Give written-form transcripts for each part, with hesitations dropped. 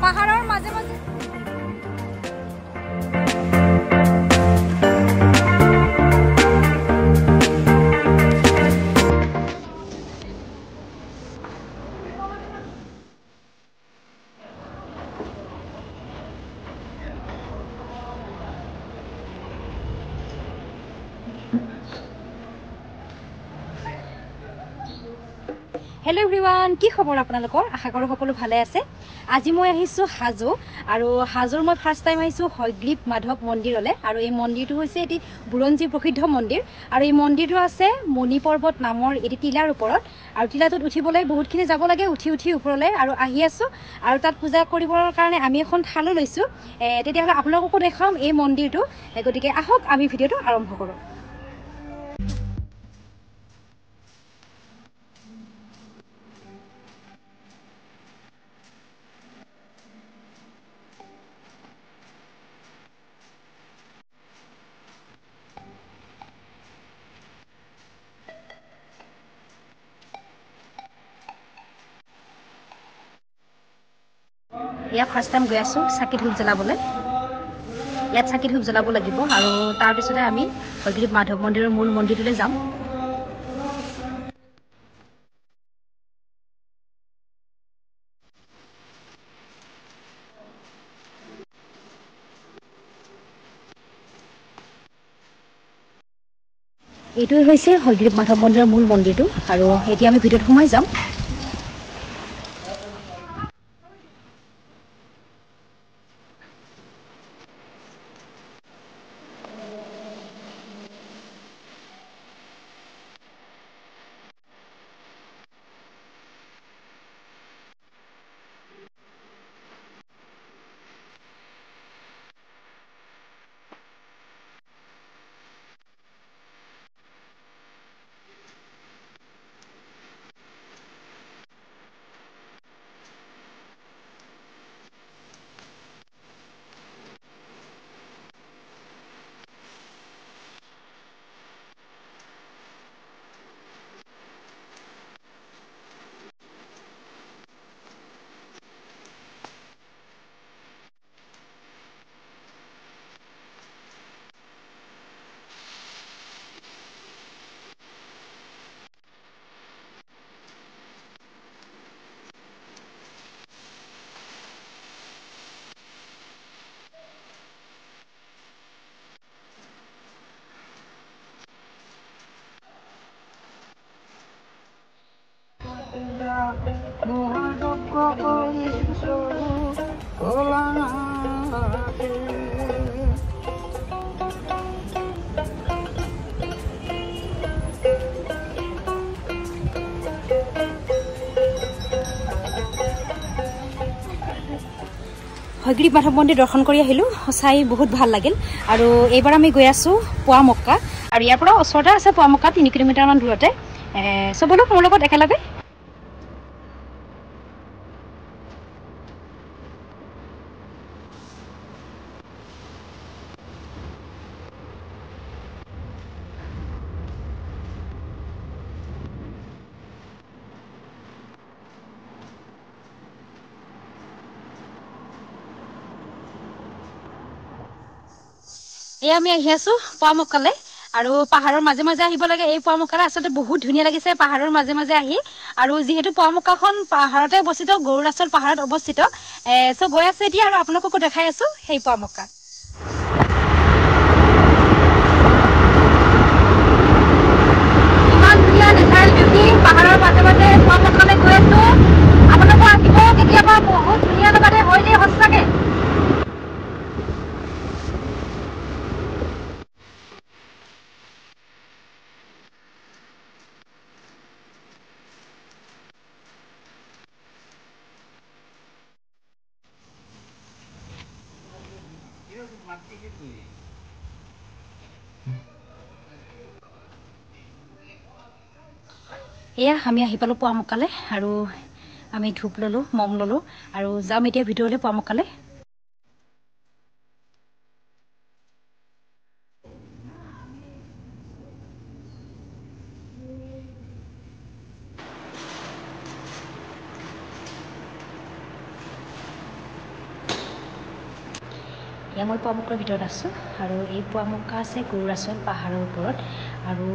পাহাৰৰ মাজে মাজে Hello everyone, কি খবৰ আপোনালোকৰ? আশা কৰো সকলো ভালে আছে। আজি মই আহিছো হাজো আৰু হাজোৰ মই ফাৰ্স্ট টাইম আহিছো হয়গ্ৰীব মাধৱ মন্দিৰলে আৰু এই মন্দিৰটো হৈছে এটি বুৰঞ্জী প্ৰসিদ্ধ মন্দিৰ আৰু এই মন্দিৰটো আছে মণি পৰ্বত নামৰ এটি টিলাৰ ওপৰত আৰু টিলাটোত উঠিবলৈ বহুতখিনি যাব লাগে উঠি ওপৰলৈ আৰু আহি আছো আৰু তাত পূজা কৰিবৰ কাৰণে আমি এখন থালো লৈছো তেতিয়াহ'লে আপোনালোককো দেখাম এই মন্দিৰটো গতিকে আহক আমি ভিডিঅ'টো আৰম্ভ কৰোঁ। ইয়াত ফাৰ্স্ট টাইম গৈ আছো চাকি ধূপ জ্বলাবলৈ ইয়াত চাকি ধূপ জ্বলাব লাগিব আৰু তাৰপিছতে আমি হয়গ্ৰীব মাধৱ মন্দিৰৰ মূল মন্দিৰটোলৈ যাম। এইটোৱে হৈছে হয়গ্ৰীব মাধৱ মন্দিৰৰ মূল মন্দিৰটো আৰু এতিয়া আমি ভিতৰত সোমাই যাম। হয়গ্ৰীব মাধৱ মন্দিৰ দৰ্শন কৰি আহিলো সঁচাই বহুত ভাল লাগিল আৰু এইবাৰ আমি গৈ আছো পুৱামক্কা আৰু ইয়াৰ পৰা ওচৰতে আছে পুৱামক্কা 3 কিলোমিটাৰ মান দূৰতে সবলোক মোৰ লগত একেলগে আমি আহি আছো পুৱামক্কালে আৰু পাহাৰৰ মাজে মাজে আহিব লাগে এই পুৱামক্কালে আসলে বহুত ধুনীয়া লাগিছে পাহাৰৰ মাজে মাজে আহি আৰু যেহেতু পুৱামক্কাখন পাহাৰতে অৱস্থিত গৰুৰাচল পাহাৰত অৱস্থিত সো গৈ আছে এতিয়া আৰু আপোনালোককো দেখাই আছো সেই পুৱামক্কা ইমান ধুনীয়া নেচাৰেল বিউটি পাহাৰৰ মাজে মাজে পুৱামক্কালে গৈ আছো আপোনালোকো আহিব কেতিয়াবা বহুত ধুনীয়া লগাতে হয় দেই সঁচাকে এয়া আমি আহি পালো পুৱামক্কালে আৰু আমি ধূপ ললো মম ললো আৰু যাম এতিয়া ভিতৰলৈ পোৱামক্কালে এয়া মই পোৱামক্কাৰ ভিতৰত আছোঁ আৰু এই পোৱামক্কা আছে গুৰুৰাচল পাহাৰৰ ওপৰত আৰু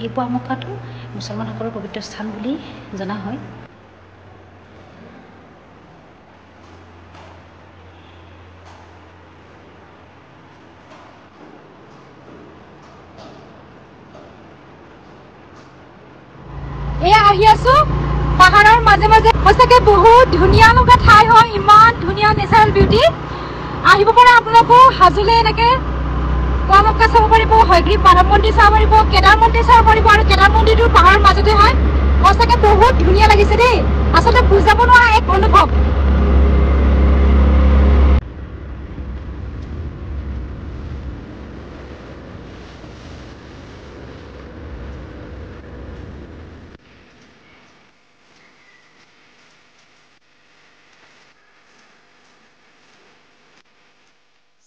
এই পোৱামক্কাটো মুছলমানসকলৰ পবিত্ৰ স্থান বুলি জনা হয় এয়া আহি আছো পাহাৰৰ মাজে মাজে সঁচাকে বহুত ধুনীয়া লগা ঠাই হয় ইমান ধুনীয়া নেচাৰেল বিউটি আহিব পৰা আপোনালোকো হাজোলে এনেকে পোৱামক্কা চাব পাৰিব হয়গ্ৰীৱ মাধৱ মন্দিৰ চাব পাৰিব কেদাৰ মন্দিৰ চাব পাৰিব আৰু কেদাৰ মন্দিৰটো পাহাৰৰ মাজতে হয় সঁচাকে বহুত ধুনীয়া লাগিছে দেই আচলতে বুজাব নোৱাৰা এক অনুভৱ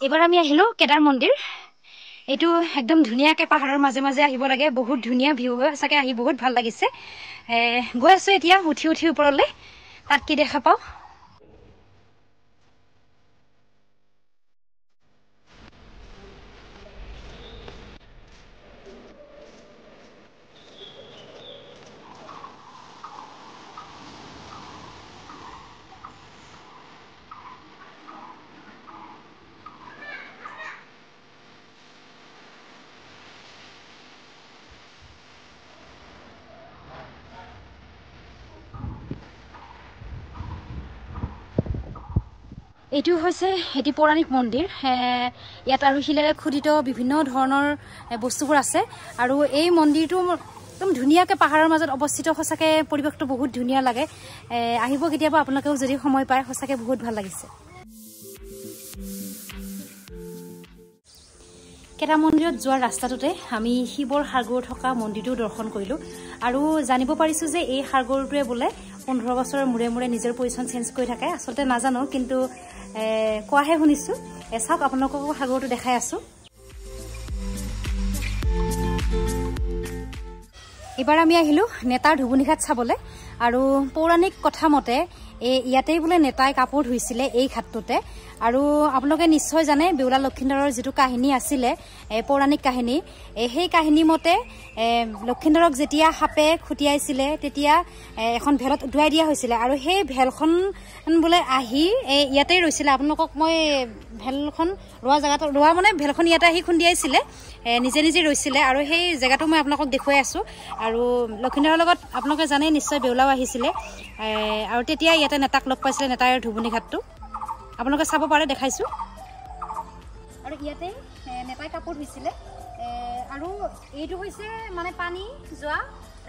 এবাৰ আমি আহিলো কেদাৰ মন্দিৰ এইটো একদম ধুনীয়াকৈ পাহাৰৰ মাজে মাজে আহিব লাগে বহুত ধুনীয়া ভিউ হয় সঁচাকৈ আহি বহুত ভাল লাগিছে গৈ আছোঁ এতিয়া উঠি উঠি ওপৰলৈ তাত কি দেখা পাওঁ এইটো হৈছে এটি পৌৰাণিক মন্দিৰ ইয়াত আৰু শিলেৰে খোদিত বিভিন্ন ধৰণৰ বস্তুবোৰ আছে আৰু এই মন্দিৰটো একদম ধুনীয়াকৈ পাহাৰৰ মাজত অৱস্থিত সঁচাকৈ পৰিৱেশটো বহুত ধুনীয়া লাগে আহিব কেতিয়াবা আপোনালোকেও যদি সময় পায় সঁচাকৈ বহুত ভাল লাগিছে কেদাৰ মন্দিৰত যোৱাৰ ৰাস্তাটোতে আমি শিৱৰ সাগৰ থকা মন্দিৰটো দৰ্শন কৰিলোঁ আৰু জানিব পাৰিছোঁ যে এই সাগৰটোৱে বোলে 15 বছৰৰ মূৰে মূৰে নিজৰ পজিশ্যন চেঞ্জ কৰি থাকে আচলতে নাজানো কিন্তু কোৱাহে শুনিছোঁ চাওক আপোনালোককো সাগৰটো দেখাই আছোঁ এবাৰ আমি আহিলোঁ নেতাৰ ধুবুনিঘাট চাবলৈ আৰু পৌৰাণিক কথা মতে ইয়াতেই বোলে নেতাই কাপোৰ ধুইছিলে এই ঘাটটোতে আৰু আপোনালোকে নিশ্চয় জানে বেউলা লক্ষীন্দৰৰ যিটো কাহিনী আছিলে পৌৰাণিক কাহিনী সেই কাহিনী মতে লক্ষীন্দৰক যেতিয়া সাপে খুটিয়াইছিলে তেতিয়া এখন ভেলত উটুৱাই দিয়া হৈছিলে আৰু সেই ভেলখন বোলে আহি ইয়াতেই ৰৈছিলে আপোনালোকক মই ভেলখন ৰোৱা জেগাটো ৰোৱা মানে ভেলখন ইয়াতে আহি খুন্দিয়াইছিলে নিজে নিজে ৰৈছিলে আৰু সেই জেগাটো মই আপোনালোকক দেখুৱাই আছোঁ আৰু লক্ষীন্দৰৰ লগত আপোনালোকে জানে নিশ্চয় বেউলাও আহিছিলে আৰু তেতিয়া ইয়াতে নেতাক লগ পাইছিলে নেতাৰ ধুবুনিঘাটটো আপোনালোকে চাব পাৰে দেখাইছোঁ আৰু ইয়াতে নেতাই কাপোৰ ধুইছিলে আৰু এইটো হৈছে মানে পানী যোৱা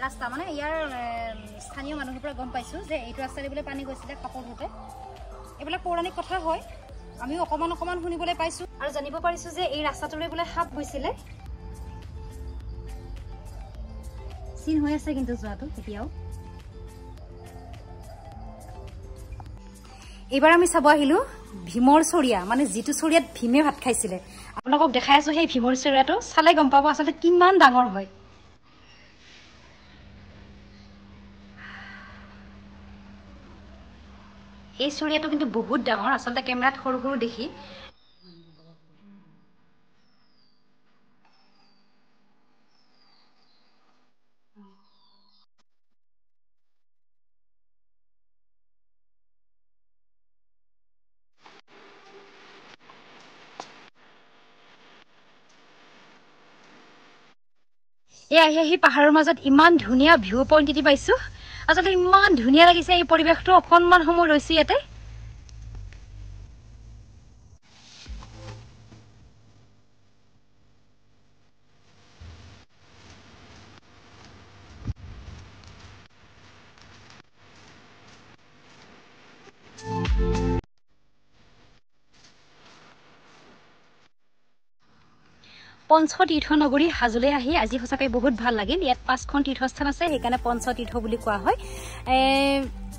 ৰাস্তা মানে ইয়াৰ স্থানীয় মানুহৰ পৰা গম পাইছোঁ যে এইটো ৰাস্তাৰে বোলে পানী গৈছিলে কাপোৰ ধুতে এইবিলাক পৌৰাণিক কথা হয় আমিও অকণমান অকণমান শুনিবলৈ পাইছোঁ আৰু জানিব পাৰিছোঁ যে এই ৰাস্তাটোৰে বোলে সাপ গৈছিলে চিন হৈ আছে কিন্তু যোৱাটো এতিয়াও এইবাৰ আমি চাব আহিলোঁ ভীমৰ চৰিয়া মানে যিটো চৰিয়াত ভীমে ভাত খাইছিলে আপোনালোকক দেখাই আছোঁ সেই ভীমৰ চৰিয়াটো চালে গম পাব আচলতে কিমান ডাঙৰ হয় এই চৰিয়াটো কিন্তু বহুত ডাঙৰ আচলতে কেমেৰাত সৰু সৰু দেখি আহি আহি পাহাৰৰ মাজত ইমান ধুনীয়া ভিউ পইণ্ট এটি পাইছোঁ আচলতে ইমান ধুনীয়া লাগিছে এই পৰিৱেশটো অকণমান সময় ৰৈছোঁ ইয়াতে পঞ্চতীৰ্থ নগৰী হাজোলৈ আহি আজি সঁচাকৈ বহুত ভাল লাগিল ইয়াত 5খন তীৰ্থস্থান আছে সেইকাৰণে পঞ্চতীৰ্থ বুলি কোৱা হয়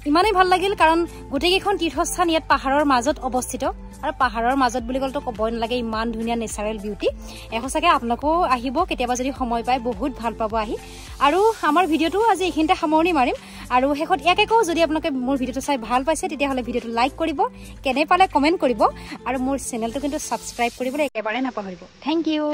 ইমানেই ভাল লাগিল কাৰণ গোটেইকেইখন তীৰ্থস্থান ইয়াত পাহাৰৰ মাজত অৱস্থিত আৰু পাহাৰৰ মাজত বুলি ক'লেতো ক'বই নালাগে ইমান ধুনীয়া নেচাৰেল বিউটি সঁচাকৈ আপোনালোকেও আহিব কেতিয়াবা যদি সময় পায় বহুত ভাল পাব আহি আৰু আমাৰ ভিডিঅ'টো আজি এইখিনিতে সামৰণি মাৰিম আৰু শেষত ইয়াকে কওঁ যদি আপোনালোকে মোৰ ভিডিঅ'টো চাই ভাল পাইছে তেতিয়াহ'লে ভিডিঅ'টো লাইক কৰিব কেনে পালে কমেণ্ট কৰিব আৰু মোৰ চেনেলটো কিন্তু ছাবস্ক্ৰাইব কৰিবলৈ একেবাৰে নাপাহৰিব থেংক ইউ